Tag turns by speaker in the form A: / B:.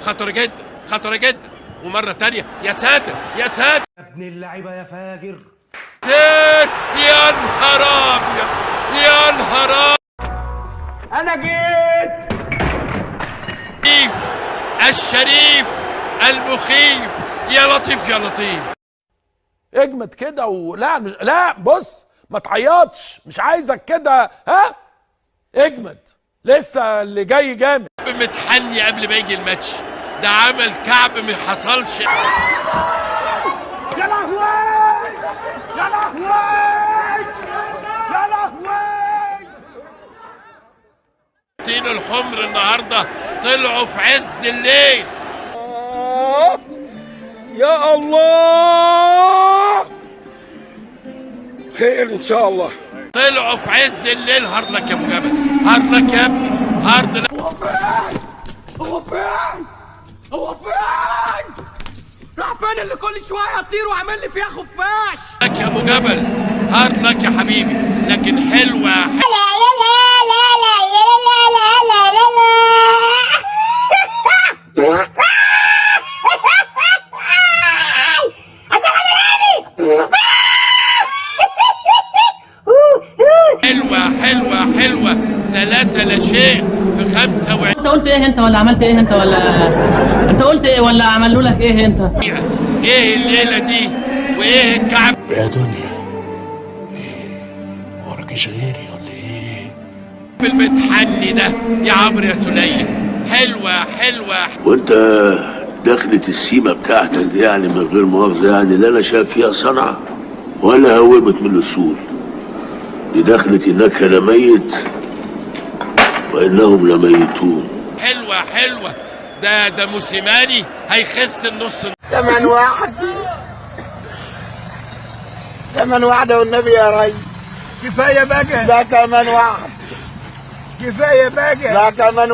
A: خطر جدا، خطر جدا. ومره تانية يا ساتر يا ساتر
B: يا ابن اللعيبه يا فاجر.
A: يا نهار ابيض، يا نهار ابيض.
B: انا جيت.
A: الشريف المخيف، يا لطيف يا لطيف.
C: اجمد كده ولا لا بص ما تعيطش، مش عايزك كده. ها اجمد، لسه اللي جاي جامد.
A: متحني قبل ما يجي الماتش ده، عمل كعب ما حصلش.
B: يا لهوي يا لهوي يا لهوي.
A: الطين الحمر النهارده طلعوا في عز الليل.
C: يا الله، خير ان شاء الله.
A: طلعوا في عز الليل. هارد لك يا ابو جبل، هارد لك يا ابني، هارد لك.
B: هو فين؟ هو فين؟ هو فين؟ راح فين اللي كل شويه يطير وعامل لي فيها خفاش؟
A: لك يا ابو جبل، هارد لك يا حبيبي، لكن حلوه حلوه حلوه حلوه. 3 لا شيء في 25.
D: انت قلت ايه انت ولا عملت ايه انت ولا انت قلت ايه ولا عملوا لك ايه انت؟
A: ايه الليله دي وايه الكعب
E: يا دنيا؟ ايه وراكيش غيري ولا ايه؟
A: المتحني ده يا عمرو يا سلية؟ حلوه حلوه.
F: وانت دخلة السيمة بتاعتك دي يعني من غير مؤاخذة يعني لا انا شايف فيها صنعة ولا هوبت من الاصول. دي دخلة انك لميت وانهم لميتون.
A: حلوه حلوه. ده موسيماني هيخس النص.
B: كمان واحد، كمان واحدة والنبي يا ري. كفاية بقى. ده كمان واحد. كفاية بقى. ده كمان واحد.